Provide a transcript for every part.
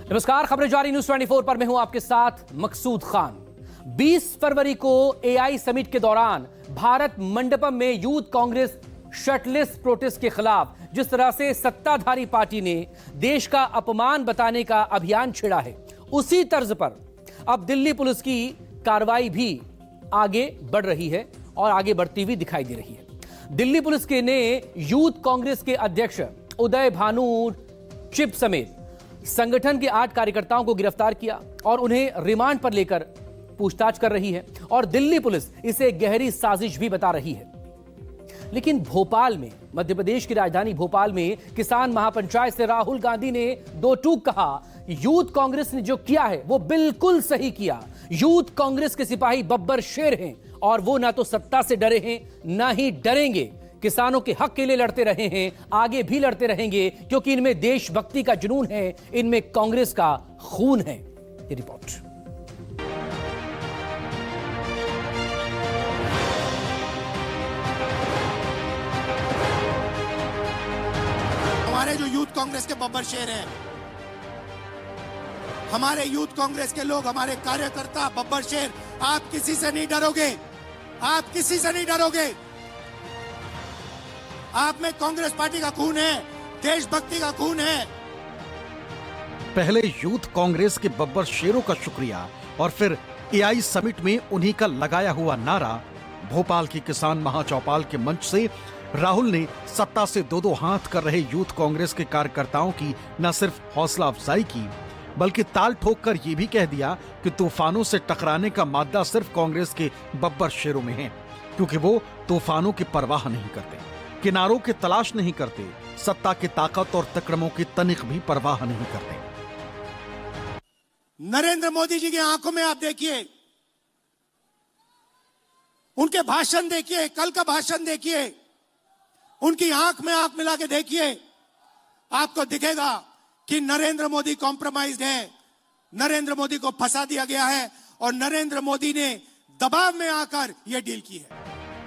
नमस्कार, खबरें जारी न्यूज़ 24 पर मैं हूं आपके साथ मकसूद खान। 20 फरवरी को एआई समिट के दौरान भारत मंडपम में यूथ कांग्रेस शर्टलेस प्रोटेस्ट के खिलाफ जिस तरह से सत्ताधारी पार्टी ने देश का अपमान बताने का अभियान छेड़ा है, उसी तर्ज पर अब दिल्ली पुलिस की कार्रवाई भी आगे बढ़ रही है और आगे बढ़ती हुई दिखाई दे रही है। दिल्ली पुलिस के ने यूथ कांग्रेस के अध्यक्ष उदय भानु चिप समेत संगठन के 8 कार्यकर्ताओं को गिरफ्तार किया और उन्हें रिमांड पर लेकर पूछताछ कर रही है और दिल्ली पुलिस इसे गहरी साजिश भी बता रही है। लेकिन भोपाल में, मध्य प्रदेश की राजधानी भोपाल में किसान महापंचायत से राहुल गांधी ने दो टूक कहा, यूथ कांग्रेस ने जो किया है वो बिल्कुल सही किया। यूथ कांग्रेस के सिपाही बब्बर शेर हैं और वो ना तो सत्ता से डरे हैं ना ही डरेंगे। किसानों के हक के लिए लड़ते रहे हैं, आगे भी लड़ते रहेंगे, क्योंकि इनमें देशभक्ति का जुनून है, इनमें कांग्रेस का खून है। ये रिपोर्ट। हमारे जो यूथ कांग्रेस के बब्बर शेर हैं, हमारे यूथ कांग्रेस के लोग, हमारे कार्यकर्ता बब्बर शेर, आप किसी से नहीं डरोगे, आप किसी से नहीं डरोगे। आप में कांग्रेस पार्टी का खून है, देशभक्ति का खून है। पहले यूथ कांग्रेस के बब्बर शेरों का शुक्रिया और फिर एआई समिट में उन्हीं का लगाया हुआ नारा। भोपाल की किसान महाचौपाल के मंच से राहुल ने सत्ता से दो हाथ कर रहे यूथ कांग्रेस के कार्यकर्ताओं की न सिर्फ हौसला अफजाई की, बल्कि ताल ठोक कर यह भी कह दिया कि तूफानों से टकराने का मादा सिर्फ कांग्रेस के बब्बर शेरों में है, क्योंकि वो तूफानों की परवाह नहीं करते, किनारों की तलाश नहीं करते, सत्ता की ताकत और तकड़मों की तनिक भी परवाह नहीं करते। नरेंद्र मोदी जी की आंखों में आप देखिए, उनके भाषण देखिए, कल का भाषण देखिए, उनकी आंख में आंख मिला के देखिए, आपको दिखेगा कि नरेंद्र मोदी कॉम्प्रोमाइज्ड है, नरेंद्र मोदी को फंसा दिया गया है और नरेंद्र मोदी ने दबाव में आकर यह डील की है।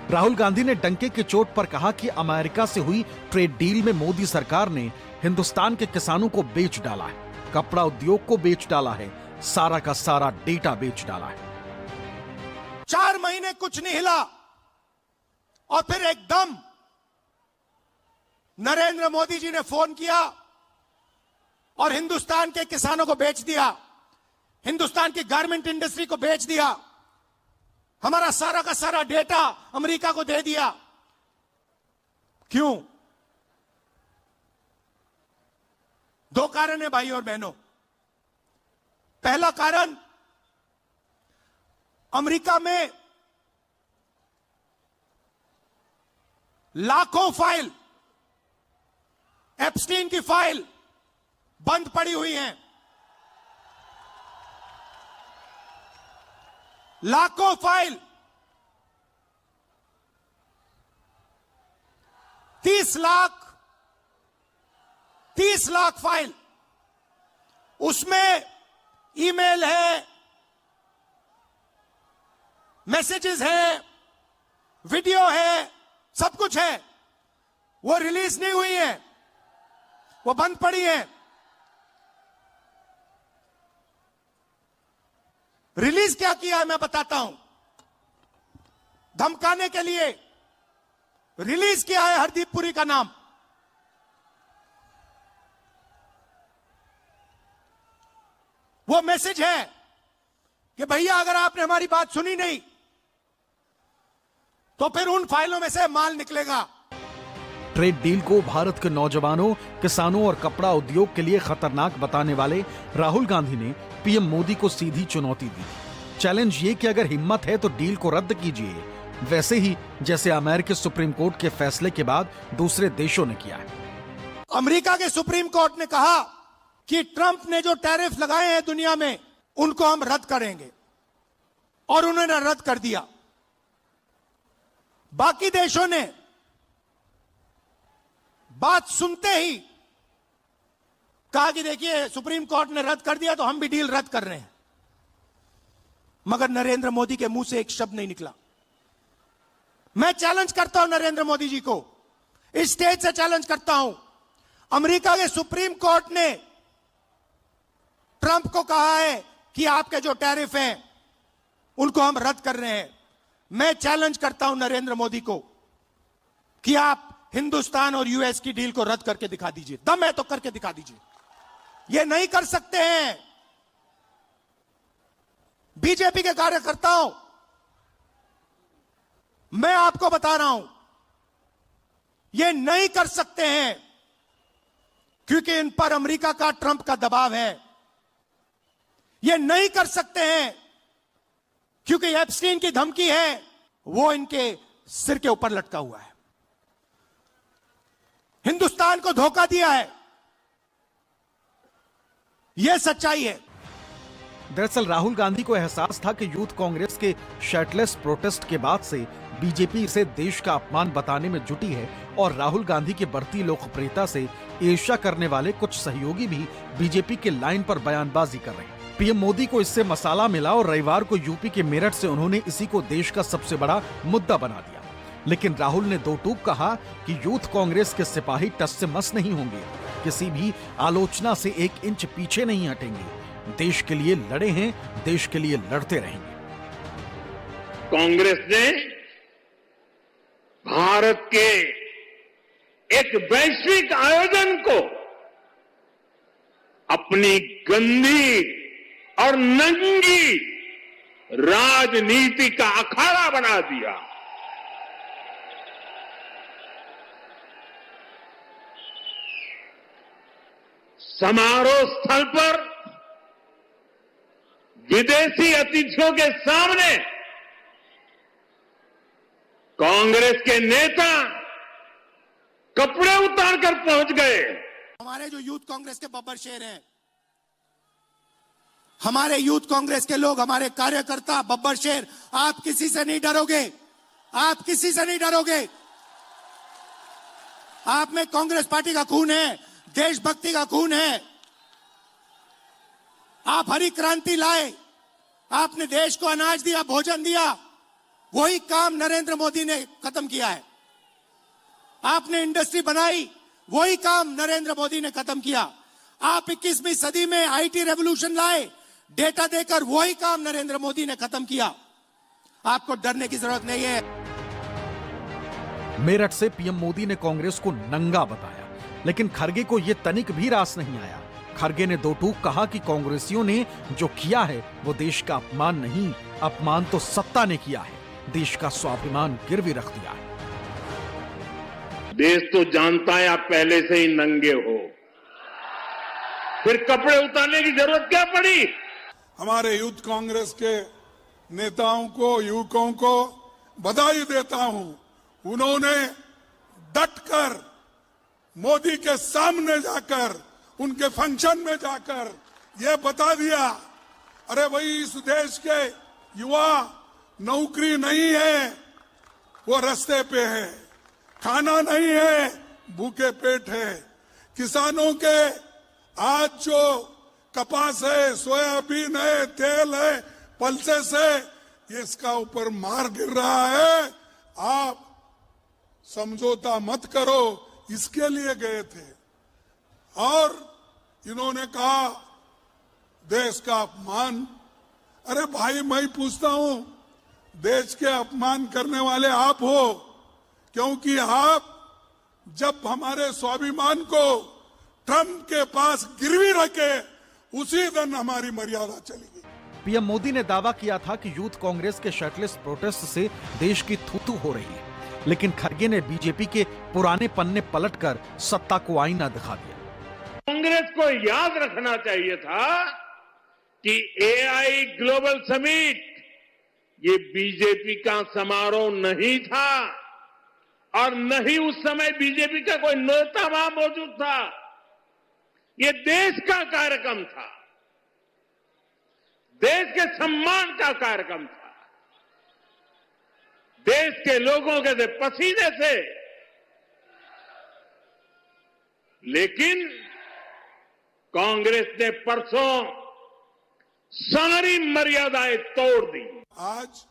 राहुल गांधी ने डंके की चोट पर कहा कि अमेरिका से हुई ट्रेड डील में मोदी सरकार ने हिंदुस्तान के किसानों को बेच डाला है, कपड़ा उद्योग को बेच डाला है, सारा का सारा डेटा बेच डाला है। 4 महीने कुछ नहीं हिला और फिर एकदम नरेंद्र मोदी जी ने फोन किया और हिंदुस्तान के किसानों को बेच दिया, हिंदुस्तान की गारमेंट इंडस्ट्री को बेच दिया, हमारा सारा का सारा डेटा अमेरिका को दे दिया। क्यों? 2 कारण है भाई और बहनों। पहला कारण, अमेरिका में लाखों फाइल, एप्स्टीन की फाइल बंद पड़ी हुई हैं, लाखों फाइल, 30 लाख फाइल, उसमें ईमेल है, मैसेजेस हैं, वीडियो है, सब कुछ है, वो रिलीज नहीं हुई है, वो बंद पड़ी है। रिलीज क्या किया है मैं बताता हूं। धमकाने के लिए रिलीज किया है हरदीप पुरी का नाम। वो मैसेज है कि भैया अगर आपने हमारी बात सुनी नहीं तो फिर उन फाइलों में से माल निकलेगा। ट्रेड डील को भारत के नौजवानों, किसानों और कपड़ा उद्योग के लिए खतरनाक बताने वाले राहुल गांधी ने पीएम मोदी को सीधी चुनौती दी। चैलेंज ये कि अगर हिम्मत है तो डील को रद्द कीजिए, वैसे ही जैसे अमेरिकी सुप्रीम कोर्ट के फैसले के बाद दूसरे देशों ने किया है। अमेरिका के सुप्रीम कोर्ट ने कहा कि ट्रंप ने जो टैरिफ लगाए हैं दुनिया में, उनको हम रद्द करेंगे, और उन्होंने रद्द कर दिया। बाकी देशों ने बात सुनते ही कहा कि देखिए सुप्रीम कोर्ट ने रद्द कर दिया तो हम भी डील रद्द कर रहे हैं, मगर नरेंद्र मोदी के मुंह से एक शब्द नहीं निकला। मैं चैलेंज करता हूं नरेंद्र मोदी जी को, इस स्टेज से चैलेंज करता हूं। अमेरिका के सुप्रीम कोर्ट ने ट्रंप को कहा है कि आपके जो टैरिफ हैं उनको हम रद्द कर रहे हैं। मैं चैलेंज करता हूं नरेंद्र मोदी को कि आप हिंदुस्तान और यूएस की डील को रद्द करके दिखा दीजिए। दम है तो करके दिखा दीजिए। ये नहीं कर सकते हैं। बीजेपी के कार्यकर्ताओं, मैं आपको बता रहा हूं, ये नहीं कर सकते हैं क्योंकि इन पर अमेरिका का, ट्रंप का दबाव है। ये नहीं कर सकते हैं क्योंकि एप्स्टीन की धमकी है, वो इनके सिर के ऊपर लटका हुआ है। हिंदुस्तान को धोखा दिया है, यह सच्चाई है। दरअसल राहुल गांधी को एहसास था कि यूथ कांग्रेस के शर्टलेस प्रोटेस्ट के बाद से बीजेपी इसे देश का अपमान बताने में जुटी है और राहुल गांधी की बढ़ती लोकप्रियता से ईर्ष्या करने वाले कुछ सहयोगी भी बीजेपी के लाइन पर बयानबाजी कर रहे हैं। पीएम मोदी को इससे मसाला मिला और रविवार को यूपी के मेरठ से उन्होंने इसी को देश का सबसे बड़ा मुद्दा बना दिया। लेकिन राहुल ने दो टूक कहा कि यूथ कांग्रेस के सिपाही टस से मस नहीं होंगे, किसी भी आलोचना से 1 इंच पीछे नहीं हटेंगे। देश के लिए लड़े हैं, देश के लिए लड़ते रहेंगे। कांग्रेस ने भारत के एक वैश्विक आयोजन को अपनी गंदी और नंगी राजनीति का अखाड़ा बना दिया। समारोह स्थल पर विदेशी अतिथियों के सामने कांग्रेस के नेता कपड़े उतारकर पहुंच गए। हमारे जो यूथ कांग्रेस के बब्बर शेर हैं, हमारे यूथ कांग्रेस के लोग, हमारे कार्यकर्ता बब्बर शेर, आप किसी से नहीं डरोगे, आप किसी से नहीं डरोगे। आप में कांग्रेस पार्टी का खून है, देशभक्ति का खून है। आप हरी क्रांति लाए, आपने देश को अनाज दिया, भोजन दिया, वही काम नरेंद्र मोदी ने खत्म किया है। आपने इंडस्ट्री बनाई, वही काम नरेंद्र मोदी ने खत्म किया। आप 21वीं सदी में आईटी रेवोल्यूशन लाए, डेटा देकर, वही काम नरेंद्र मोदी ने खत्म किया। आपको डरने की जरूरत नहीं है। मेरठ से पीएम मोदी ने कांग्रेस को नंगा बताया, लेकिन खरगे को यह तनिक भी रास नहीं आया। खरगे ने दो टूक कहा कि कांग्रेसियों ने जो किया है वो देश का अपमान नहीं, अपमान तो सत्ता ने किया है, देश का स्वाभिमान गिरवी रख दिया है। देश तो जानता है आप पहले से ही नंगे हो, फिर कपड़े उतारने की जरूरत क्या पड़ी? हमारे यूथ कांग्रेस के नेताओं को, युवकों को बधाई देता हूं। उन्होंने डटकर मोदी के सामने जाकर, उनके फंक्शन में जाकर यह बता दिया, अरे भाई इस देश के युवा नौकरी नहीं है, वो रास्ते पे है, खाना नहीं है, भूखे पेट है। किसानों के आज जो कपास है, सोयाबीन है, तेल है, पल्सेस है, ये इसका ऊपर मार गिर रहा है। आप समझौता मत करो, इसके लिए गए थे। और इन्होंने कहा देश का अपमान। अरे भाई, मैं पूछता हूं, देश के अपमान करने वाले आप हो, क्योंकि आप जब हमारे स्वाभिमान को ट्रंप के पास गिरवी रखे, उसी दिन हमारी मर्यादा चली गई। पीएम मोदी ने दावा किया था कि यूथ कांग्रेस के शर्टलेस प्रोटेस्ट से देश की थूथू हो रही है, लेकिन खरगे ने बीजेपी के पुराने पन्ने पलटकर सत्ता को आईना दिखा दिया। कांग्रेस को याद रखना चाहिए था कि एआई ग्लोबल समिट ये बीजेपी का समारोह नहीं था और न ही उस समय बीजेपी का कोई नेता वहां मौजूद था। ये देश का कार्यक्रम था, देश के सम्मान का कार्यक्रम था, देश के लोगों के पसीने से। लेकिन कांग्रेस ने परसों सारी मर्यादाएं तोड़ दी। आज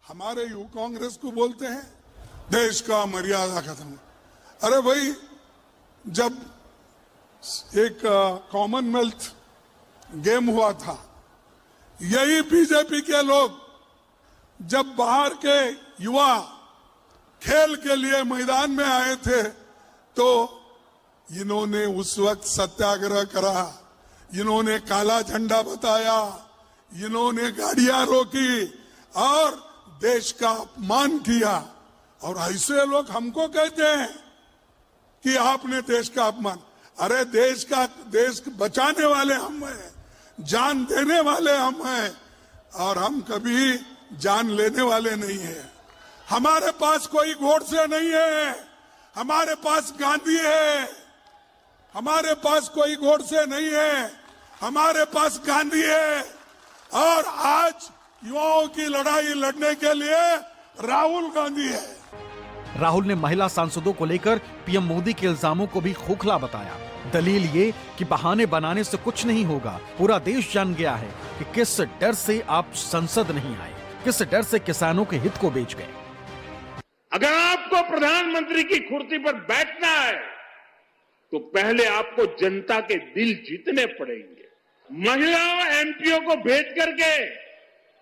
हमारे युवा कांग्रेस को बोलते हैं देश का मर्यादा खत्म। अरे भाई, जब एक कॉमनवेल्थ गेम हुआ था। यही बीजेपी के लोग जब बाहर के युवा खेल के लिए मैदान में आए थे तो इन्होंने उस वक्त सत्याग्रह करा, इन्होंने काला झंडा बताया, इन्होंने गाड़ियां रोकी और देश का अपमान किया। और ऐसे लोग हमको कहते हैं कि आपने देश का अपमान। अरे देश बचाने वाले हम हैं, जान देने वाले हम हैं, और हम कभी जान लेने वाले नहीं हैं। हमारे पास कोई गोडसे नहीं है, हमारे पास गांधी है। हमारे पास कोई गोडसे नहीं है, हमारे पास गांधी है। और आज युवाओं की लड़ाई लड़ने के लिए राहुल गांधी है। राहुल ने महिला सांसदों को लेकर पीएम मोदी के इल्जामों को भी खोखला बताया। दलील ये कि बहाने बनाने से कुछ नहीं होगा, पूरा देश जान गया है कि किस डर से आप संसद नहीं आए, किस डर से किसानों के हित को बेच गए। अगर आपको प्रधानमंत्री की कुर्सी पर बैठना है तो पहले आपको जनता के दिल जीतने पड़ेंगे। महिलाओं एमपीओ को भेज करके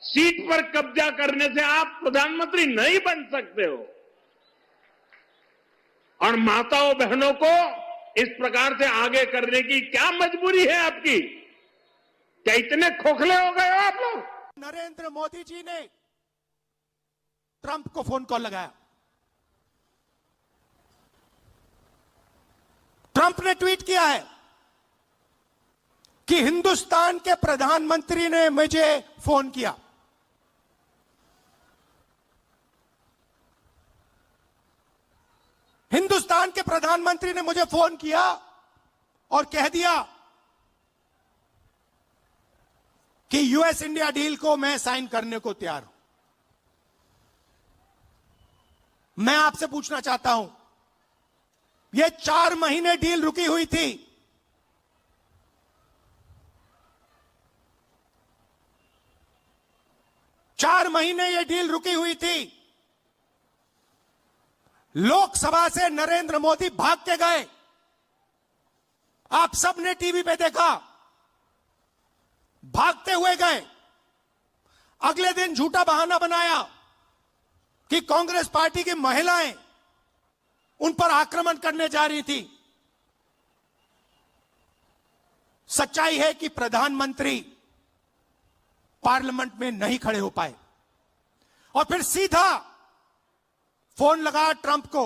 सीट पर कब्जा करने से आप प्रधानमंत्री नहीं बन सकते हो। और माताओं बहनों को इस प्रकार से आगे करने की क्या मजबूरी है आपकी? क्या इतने खोखले हो गए हो आप लोग? नरेंद्र मोदी जी ने ट्रंप को फोन कॉल लगाया। ट्रंप ने ट्वीट किया है कि हिंदुस्तान के प्रधानमंत्री ने मुझे फोन किया। हिंदुस्तान के प्रधानमंत्री ने मुझे फोन किया और कह दिया कि यूएस इंडिया डील को मैं साइन करने को तैयार हूं। मैं आपसे पूछना चाहता हूं, यह 4 महीने डील रुकी हुई थी। चार महीने यह डील रुकी हुई थी। लोकसभा से नरेंद्र मोदी भाग के गए। आप सबने टीवी पे देखा, भागते हुए गए। अगले दिन झूठा बहाना बनाया कि कांग्रेस पार्टी की महिलाएं उन पर आक्रमण करने जा रही थी। सच्चाई है कि प्रधानमंत्री पार्लियामेंट में नहीं खड़े हो पाए और फिर सीधा फोन लगा ट्रंप को।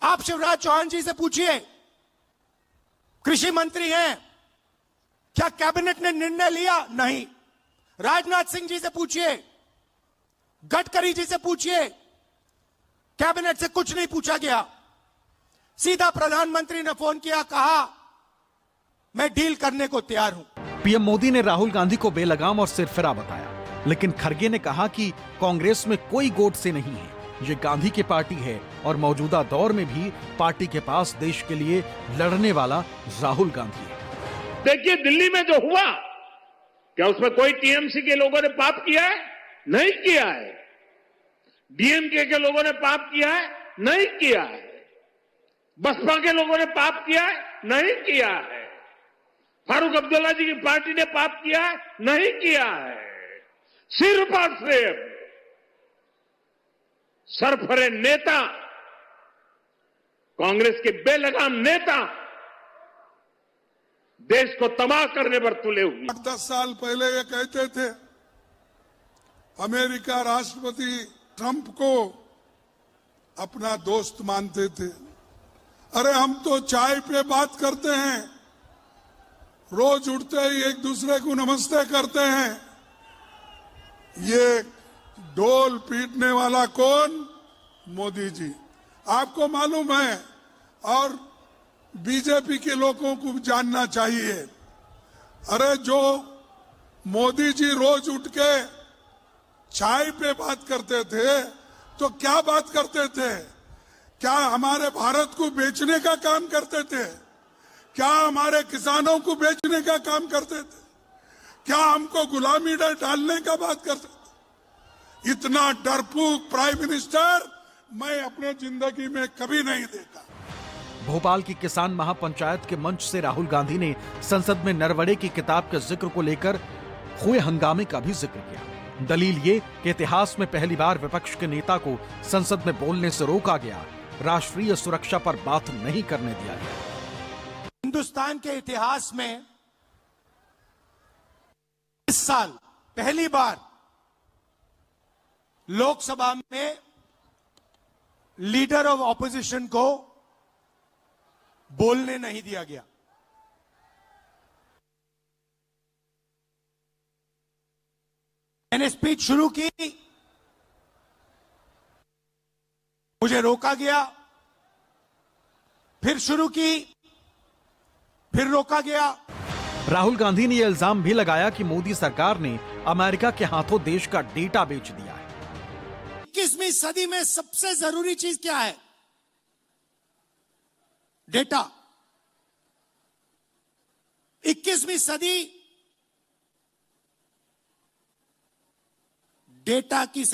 आप शिवराज चौहान जी से पूछिए, कृषि मंत्री हैं, क्या कैबिनेट ने निर्णय लिया? नहीं। राजनाथ सिंह जी से पूछिए, गडकरी जी से पूछिए, कैबिनेट से कुछ नहीं पूछा गया। सीधा प्रधानमंत्री ने फोन किया, कहा मैं डील करने को तैयार हूं। पीएम मोदी ने राहुल गांधी को बेलगाम और सिरफिरा बताया, लेकिन खरगे ने कहा कि कांग्रेस में कोई गोडसे नहीं है, ये गांधी की पार्टी है और मौजूदा दौर में भी पार्टी के पास देश के लिए लड़ने वाला राहुल गांधी है। देखिए दिल्ली में जो हुआ, क्या उसमें कोई टीएमसी के लोगों ने पाप किया है? नहीं किया है। डीएमके के लोगों ने पाप किया है? नहीं किया है। बसपा के लोगों ने पाप किया है? नहीं किया है। फारूक अब्दुल्ला जी की पार्टी ने पाप किया है? नहीं किया है। सिर्फ और सिर्फ सरफरे नेता, कांग्रेस के बेलगाम नेता देश को तबाह करने पर तुले हुए। 8-10 साल पहले ये कहते थे, अमेरिका राष्ट्रपति ट्रंप को अपना दोस्त मानते थे। अरे हम तो चाय पे बात करते हैं, रोज उठते ही एक दूसरे को नमस्ते करते हैं। ये ढोल पीटने वाला कौन? मोदी जी। आपको मालूम है, और बीजेपी के लोगों को जानना चाहिए। अरे जो मोदी जी रोज उठ के चाय पे बात करते थे, तो क्या बात करते थे? क्या हमारे भारत को बेचने का काम करते थे? क्या हमारे किसानों को बेचने का काम करते थे? क्या हमको गुलामी डालने का बात करते थे? इतना डरपोक प्राइम मिनिस्टर मैं अपने जिंदगी में कभी नहीं देखा। भोपाल की किसान महापंचायत के मंच से राहुल गांधी ने संसद में नरवणे की किताब के जिक्र को लेकर हुए हंगामे का भी जिक्र किया। दलील ये कि इतिहास में पहली बार विपक्ष के नेता को संसद में बोलने से रोका गया, राष्ट्रीय सुरक्षा पर बात नहीं करने दिया गया। हिंदुस्तान के इतिहास में इस साल पहली बार लोकसभा में लीडर ऑफ ऑपोजिशन को बोलने नहीं दिया गया। मैंने स्पीच शुरू की, मुझे रोका गया, फिर शुरू की, फिर रोका गया। राहुल गांधी ने यह इल्जाम भी लगाया कि मोदी सरकार ने अमेरिका के हाथों देश का डेटा बेच दिया है। 21वीं सदी में सबसे जरूरी चीज क्या है? डेटा। 21वीं सदी डेटा की